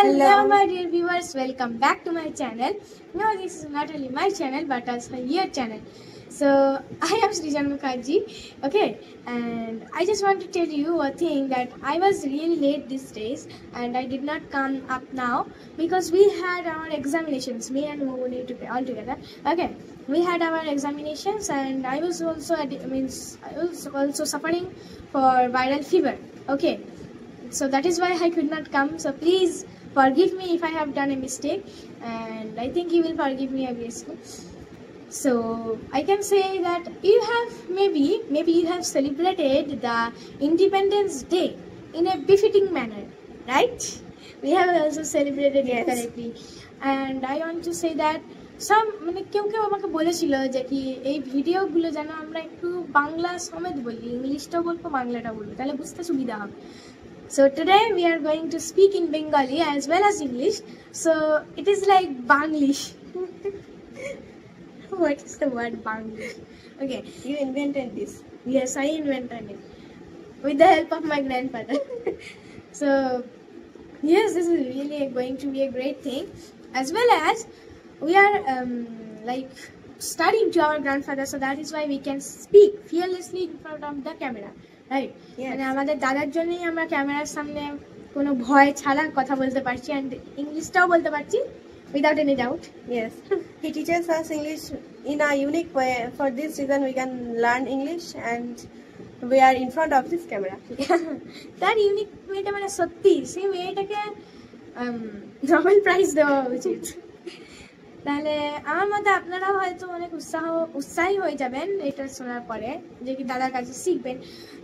Hello my dear viewers, welcome back to my channel. No, this is not only my channel but also your channel. So I am Srijan Mukherjee, okay, and I just want to tell you a thing that I was really late these days and I did not come up now because we had our examinations, me and Moguni all together, okay. We had our examinations and I was also suffering for viral fever, okay. So that is why I could not come. So please forgive me if I have done a mistake, and I think you will forgive me obviously. So I can say that you have maybe you have celebrated the Independence Day in a befitting manner, right? We have also celebrated it correctly, and I want to say that মানে কেউ কেউ আমাকে বলেছিল যে কি এই ভিডিওগুলো যেন আমরা একটু বাংলা সমেত বলি, ইংলিশটাও বলবো বাংলাটাও বলবো, তাহলে বুঝতে সুবিধা হবে। So today we are going to speak in Bengali as well as English. So it is like Banglish. What is the word Banglish? Okay, You invented this. yes, I invented it with the help of my grandfather. So yes, this is really going to be a great thing, as well as we are like studying to our grandfather, so that is why we can speak fearlessly in front of the camera, right? মানে আমাদের দাদার জন্যই আমরা ক্যামেরার সামনে কোনো ভয় ছাড়া কথা বলতে পারছি, and ইংলিশটাও বলতে পারছি without any doubt. Yes. He teaches us English in a unique way. For this reason, we can learn English and we are in front of this camera. তার ইউনিক ওয়েটা মানে সত্যি সেই মেয়েটাকে নোবেল প্রাইজ দেওয়া উচিত। তাহলে আমার মতে আপনারাও হয়তো অনেক উৎসাহী হয়ে যাবেন এটা শোনার পরে, যে কি দাদার কাছে শিখবেন।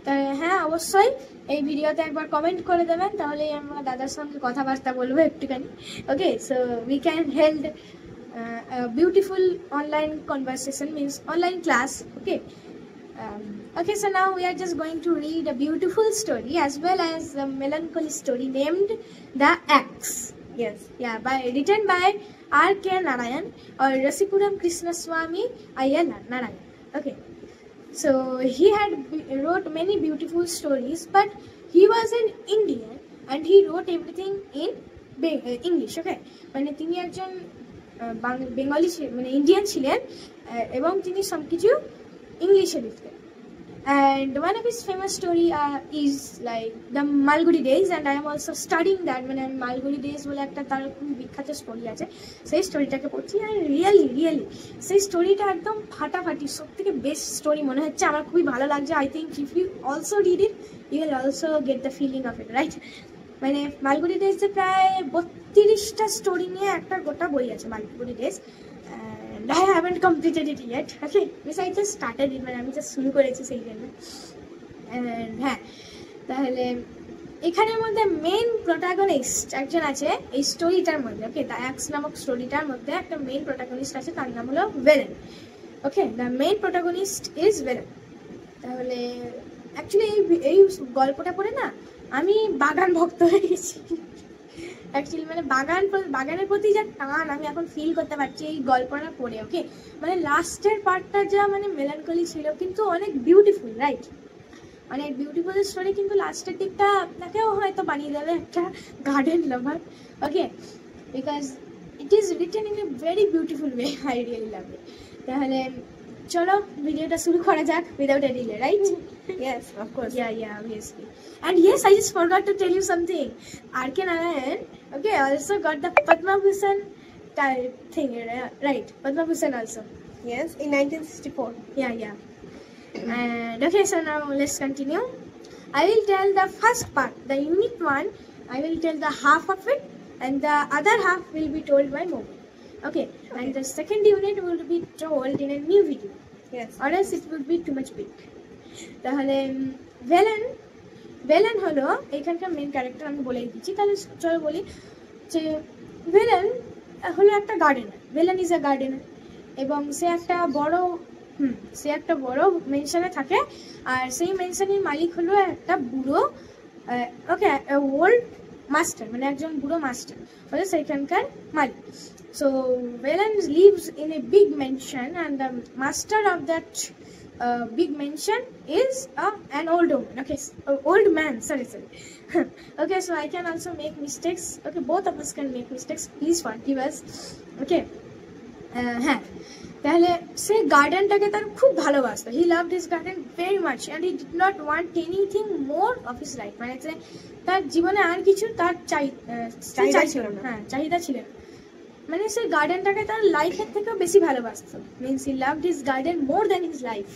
তাহলে হ্যাঁ, অবশ্যই এই ভিডিওতে একবার কমেন্ট করে দেবেন, তাহলেই আমরা দাদার সঙ্গে কথাবার্তা বলবো একটুখানি, okay. So we can held beautiful online conversation, means online class, okay. Okay, so now we are just going to read a beautiful story as well as a melancholy story named The Axe. Yes. Yeah, written by R.K. Narayan or Rasipuram Krishnaswamy Iyer Narayan. Okay, so he had wrote many beautiful stories, but he was an Indian and he wrote everything in English. Okay, মানে তিনি একজন Bengali মানে Indian ছিলেন এবং তিনি সবকিছু ইংলিশে লিখতেন। And one of his famous story is like the Malgudi Days, and I am also studying that. মানে Malgudi Days বলে একটা তার খুব বিখ্যাত স্টোরি আছে, সেই স্টোরিটাকে পড়ছি আর রিয়েলি সেই স্টোরিটা একদম ফাটাফাটি, সবথেকে বেস্ট স্টোরি মনে হচ্ছে আমার, খুবই ভালো লাগছে। I think if you also read it you will also get the feeling of it, right? মানে মালগুড়ি ডেজে প্রায় 32টা স্টোরি নিয়ে একটা গোটা বই আছে Malgudi days, and I haven't completed it yet. Okay, because I just started it, মানে আমি জাস্ট শুরু করেছি সেই জন্য। and হ্যাঁ, তাহলে এখানের মধ্যে মেইন প্রোটাগনিস্ট একজন আছে এই স্টোরিটার মধ্যে, ওকে। দ্য অ্যাক্স নামক স্টোরিটার মধ্যে একটা মেইন প্রোটাগনিস্ট আছে, তার নাম হলো Velen, okay. The main protagonist is Velen. তাহলে অ্যাকচুয়ালি এই গল্পটা পড়ে না আমি বাগান ভক্ত হয়ে গেছি। অ্যাকচুয়ালি মানে বাগানের প্রতি যা টান আমি এখন ফিল করতে পারছি এই গল্পটা পড়ে, ওকে। মানে লাস্টের পার্টটা যা মানে মেলানকলি ছিল কিন্তু অনেক বিউটিফুল, রাইট? অনেক বিউটিফুল স্টোরি, কিন্তু লাস্টের দিকটা আপনাকেও হয়তো বানিয়ে দেবে একটা garden lover, okay, because it is written in a very beautiful way. I really love it. তাহলে চলো ভিডিওটা শুরু করা যাক without a delay, right? Yes, of course. Yeah, obviously. And yes, I just forgot to tell you something. R.K. Narayan, okay, also got the Padma Bhushan thing, right? Padma Bhushan also. Yes, in 1964. Yeah. And okay, so now let's continue. I will tell the first part, the unit 1. I will tell the half of it, and the other half will be told by Mobi. Okay, and the second unit will be told in a new video. Yes. Or else it would be too much big. তাহলে ভেলেন হলো এখানকার main character, আমি বলে দিচ্ছি। তাহলে চলো বলি যে ভেলেন হলো একটা গার্ডেনার। ভেলেন ইজ এ গার্ডেনার এবং সে একটা বড় মেনশনে থাকে, আর সেই মেনশনের মালিক হলো একটা বুড়ো, ওকে, ওল্ড মাস্টার, মানে একজন বুড়ো মাস্টার হলো সেখানকার মালিক। So Velen lives in a big mansion, and the master of that big mention is an old woman. Okay, old man. Sorry. Okay, so I can also make mistakes. Okay, both of us can make mistakes. Please forgive us. Okay. হ্যাঁ, তাহলে সে গার্ডেনটাকে তার খুব ভালোবাসতো। He loved his garden very much and he did not want anything more of his life. মানে তার জীবনে আর কিছু তার চাহিদা ছিল না। হ্যাঁ, চাহিদা ছিল না। মানে সে গার্ডেনটাকে তার লাইফের থেকেও বেশি ভালোবাসতো। Means he loved his garden more than his life.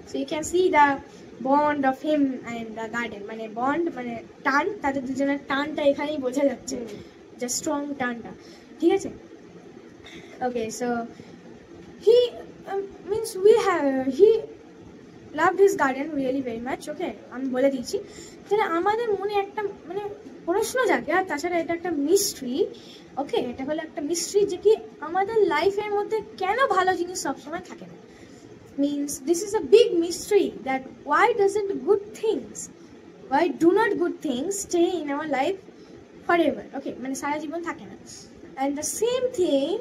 So you can see the bond of him and the garden. মানে বন্ড মানে টান, তাদের দুজনের টানটা এখানেই বোঝা যাচ্ছে, যা স্ট্রং টানটা। ঠিক আছে? Okay, so he means he loved his garden really very much. Okay, আমি বলে দিচ্ছি তাহলে আমাদের মনে একটা মানে প্রশ্ন জাগে, আর তাছাড়া এটা একটা মিস্ট্রি। ওকে, এটা হলো একটা মিস্ট্রি যে কি আমাদের লাইফের মধ্যে কেন ভালো জিনিস সবসময় থাকে না। means this is a big mystery that why doesn't good things, why do not good things stay in our life forever. Okay, মানে সারা জীবন থাকে না। and the same thing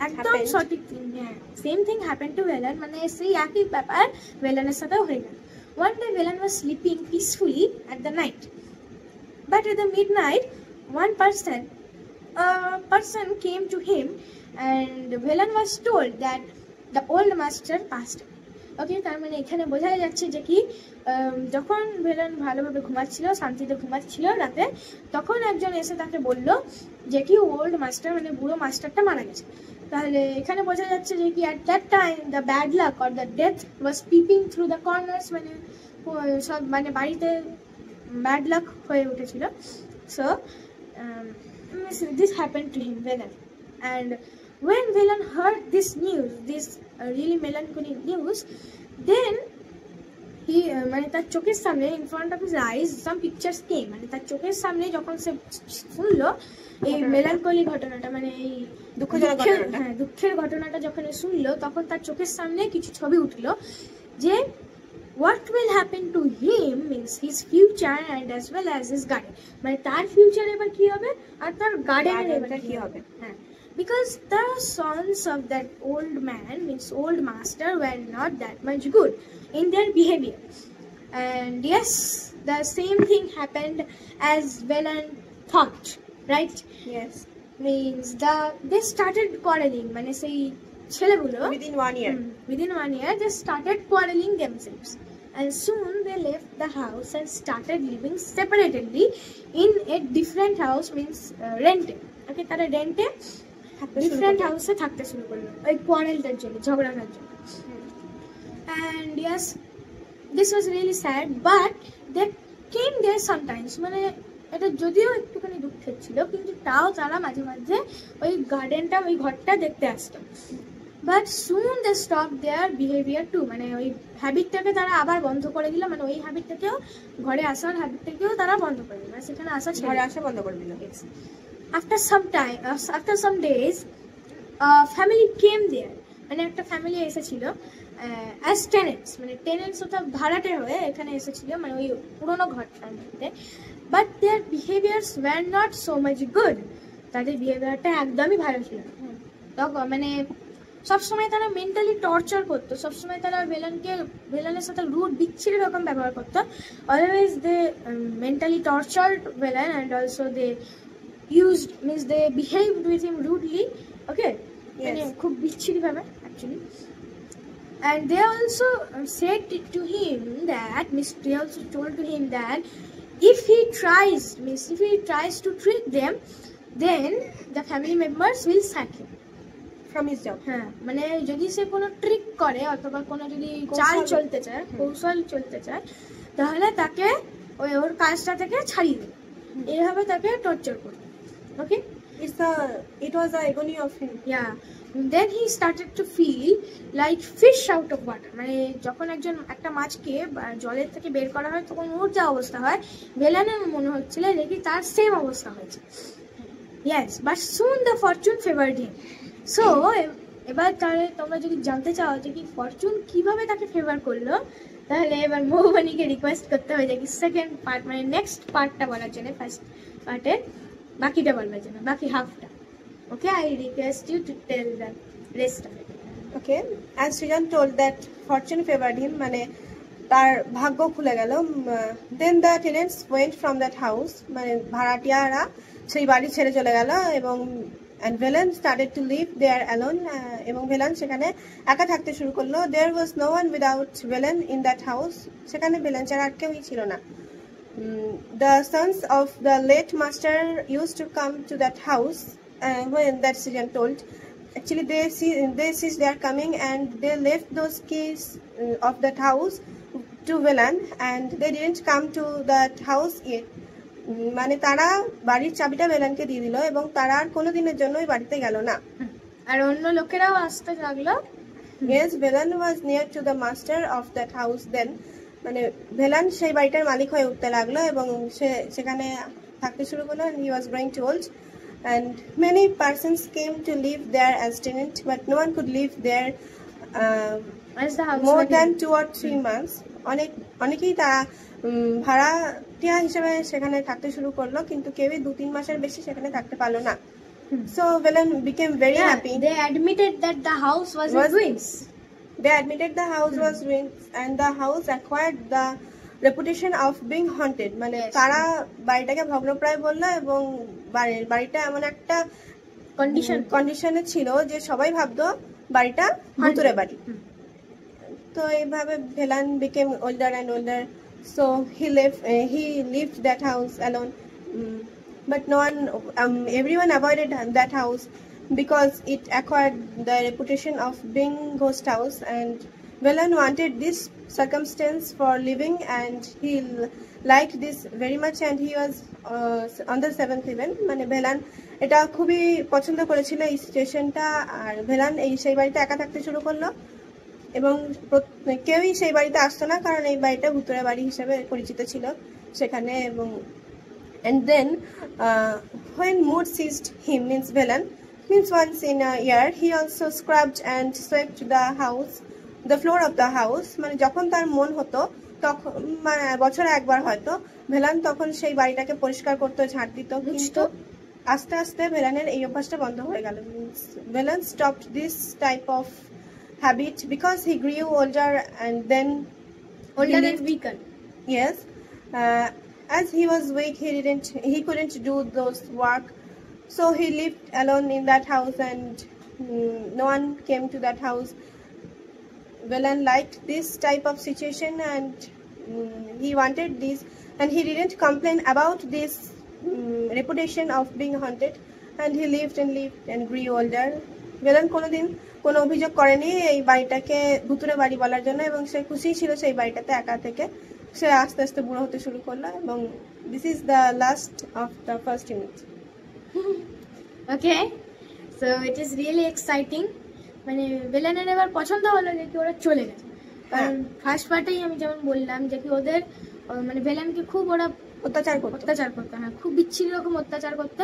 একদম সঠিক থিং, হ্যাঁ, same thing happen to Velan. মানে সেই একই ব্যাপার ভেলানের সাথেও হয়ে গেল। One day Velan was sleeping peacefully at the night, but at the mid night one person came to him and Velan was told that the old master passed. Okay, তার মানে এখানে বোঝাই যাচ্ছে যে কি যখন ভেলান ভালোভাবে ঘুমাচ্ছিল, শান্তিতে ঘুমাচ্ছিল রাতে, তখন একজন এসে তাকে বলল যে কি ওল্ড মাস্টার মানে বুড়ো মাস্টারটা মারা গেছে। তাহলে এখানে বোঝা যাচ্ছে যে কি at that time the bad luck or the death was piping through the corners. মানে সব মানে বাড়িতে ব্যাড লাক হয়ে উঠেছিল। So this happened to him Velan. And when Velan heard this news, this really melancholy news, then he মানে তার চোখের সামনে in front of his eyes some pictures came। মানে তার চোখের সামনে যখন সে শুনলো এই মেলানকলি ঘটনাটা, মানে এই দুঃখের ঘটনাটা যখন শুনলো, তখন তার চোখের সামনে কিছু ছবি উঠলো যে what will happen to him means his future and as well as his garden। মানে তার ফিউচার এবার কি হবে আর তার গার্ডেনের এবার কি হবে। হ্যাঁ, because the sons of that old man means old master were not that much good in their behavior, and yes, the same thing happened as Velan thought, right? Yes, means they started quarreling, মানে সেই ছেলেগুলো within 1 year they started quarreling themselves, and soon they left the house and started living separately in a different house, means rented. Okay, তারা রেন্টে different হাউসে থাকতে শুরু করলো ওই কোয়ারেলটার জন্য, ঝগড়াটার জন্য। And yes, this was really sad, but they came there sometimes. মানে এটা যদিও একটুখানি দুঃখের ছিল, কিন্তু তাও তারা মাঝে মাঝে ওই গার্ডেনটা, ওই ঘরটা দেখতে আসতো। But soon they stop their behaviour too. মানে ওই হ্যাবিটটাকে তারা আবার বন্ধ করে দিল। মানে ওই হ্যাবিটটাকেও, ঘরে আসার হ্যাবিটটাকেও তারা বন্ধ করে দিল, সেখানে ঘরে আসা বন্ধ করে দিল। After some days, a family came there. মানে একটা ফ্যামিলি এসেছিল as tenants, মানে tenants ওটা ভাড়াটে হয়ে এখানে এসেছিল, মানে ওই পুরোনো ঘরটার মধ্যে। But their behaviors were not so much good. তাদের বিহেভিয়ারটা একদমই ভালো ছিল না। তখন মানে সবসময় তারা মেন্টালি টর্চার করতো, সবসময় তারা ভেলানের সাথে রুড বিচ্ছিরি রকম ব্যবহার করতো। Always they mentally tortured Velan and also they used, means they behaved with him rudely. Okay, yes, খুব বিচ্ছিরি ভাবে actually. And they also said to him that, they also told to him that if he tries to trick them, then the family members will sack him from his job. হ্যাঁ, মানে যদি সে কোনো trick করে অথবা কোনো যদি চাল চলতে চায়, কৌশল চলতে চায়, তাহলে তাকে ওর কাজটা থেকে ছাড়িয়ে দেবে, এইভাবে তাকে টর্চার করবে। Okay, it was the agony of him. Yeah, then he started to feel like fish out of water. মানে যখন একটা মাছকে জলের থেকে বের করা হয় তখন ওর যা অবস্থা হয়, ভেলানের মনে হচ্ছিল যে কি তার সেম অবস্থা হয়েছে। Yes, but soon the fortune favored him. So এবার তাহলে তোমরা যদি জানতে চাও যে কি ফরচুন কিভাবে তাকে ফেভার করলো, তাহলে এবার মৌবনীকে রিকোয়েস্ট করতে হবে যে কি সেকেন্ড পার্ট, মানে নেক্সট পার্টটা বলার জন্য, ফার্স্ট পার্টের বাকিটা বলবার জন্য, বাকি হাফটা। Okay, I request you to tell the rest of it. Okay, as Srijan told that fortune favored him, মানে তার ভাগ্য খুলে গেল। Then the tenants went from that house, মানে ভাড়াটিয়ারা সেই বাড়ি ছেড়ে চলে গেল এবং and Velan started to live there alone, এবং Velan সেখানে একা থাকতে শুরু করলো। There was no one without Velan in that house, সেখানে Velan ছাড়া আর কেউই ছিল না। The sons of the late master used to come to that house when that Srijan told. Actually, they see they are coming and they left those keys of that house to Velan and they didn't come to that house yet. মানে তারা বাড়ির চাবিটা ভেলানকে দিয়ে দিল এবং তারা আর কোনোদিনের জন্য ওই বাড়িতে গেল না। আর অন্য লোকেরাও আসতে লাগলো। Yes, Velan was near to the master of that house then. মানে ভেলান সেই বাড়িটার মালিক হয়ে উঠতে লাগলো এবং সেখানে থাকতে শুরু করলো and he was growing too old. And many persons came to live there as tenant, but no one could live there as the house more than 2 or 3 months. অনেকেই তারা ভাড়াটিয়া হিসেবে সেখানে থাকতে শুরু করলো, কিন্তু কেউই 2-3 মাসের বেশি সেখানে থাকতে পারলো না। So Velan became very happy. They admitted that the house was in ruins. They admitted the house was ruins and the house acquired the reputation of being haunted. মানে তারা বাড়িটাকে ভগ্নপ্রায় বললো এবং বাড়িটা এমন একটা কন্ডিশনে ছিল যে সবাই ভাবতো বাড়িটা ভূতুরে বাড়ি। তো এইভাবে Velan became older and older, so he lived that house alone, but no one everyone avoided that house because it acquired the reputation of being ghost house, and Velan wanted this circumstance for living and he liked this very much and he was on the 7th heaven. মানে Velan এটা খুবই পছন্দ করেছিল এই সিচুয়েশনটা, আর Velan সেই বাড়িতে একা থাকতে শুরু করলো এবং কেউই সেই বাড়িতে আসতো না কারণ এই বাড়িটা ভূতুরে বাড়ি হিসেবে পরিচিত ছিল সেখানে। এবং and then when mood seized him, means Velan, means once in a year he also scrubbed and swept the house, the floor of the house. মানে যখন তার মন হতো তখন, মানে বছরে একবার হয়তো Velan তখন সেই বাড়িটাকে পরিষ্কার করতো, ঝাড় দিত, কিন্তু আস্তে আস্তে Velanএর এই অভ্যাসটা বন্ধ হয়ে গেল। Velan stopped this type of habit because he grew older and then and weaker. Yes, as he was weak, he couldn't do those work, so he lived alone in that house and no one came to that house. Velan liked this type of situation and he wanted this, and he didn't complain about this reputation of being haunted, and he lived and grew older. Velan কোনোদিন কোনো অভিযোগ করেনি এই বাড়িটাকে ভূতুরে বাড়ি বলার জন্য এবং সে খুশি ছিল সেই বাড়িটাতে একা থেকে। সে আস্তে আস্তে বুড়ো হতে শুরু করলো এবং this is the last of the first unit. Okay, so it is really exciting. মানে Velanএর এবার পছন্দ হলো যে কি ওরা চলে গেছে, কারণ ফার্স্ট পার্টেই আমি যেমন বললাম যে কি ওদের মানে Velanকে খুব ওরা অত্যাচার করতো, হ্যাঁ খুব বিচ্ছিরি রকম অত্যাচার করতো।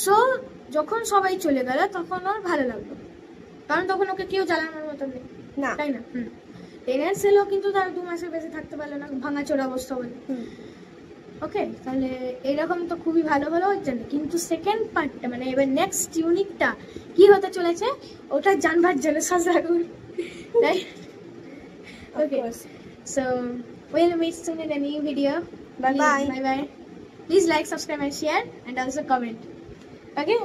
সো যখন সবাই চলে গেল তখন ওর ভালো লাগলো, কারণ তখন ওকে কেউ জ্বালানোর মতো নেই, তাই না? টেনেন্টস এলো কিন্তু তারা 2 মাসের বেশি থাকতে পারলো না, ভাঙাচোরা অবস্থা বলে। ওকে, তাহলে এরকম তো খুবই ভালো হলো ওর জন্য। কিন্তু সেকেন্ড পার্টটা মানে এবার নেক্সট ইউনিটটা কি হতে চলেছে ওটা জানবার জন্য সাজা করুন, right? Okay, so we'll meet soon in a new video. Bye bye. Please like, subscribe and share and also comment. Okay.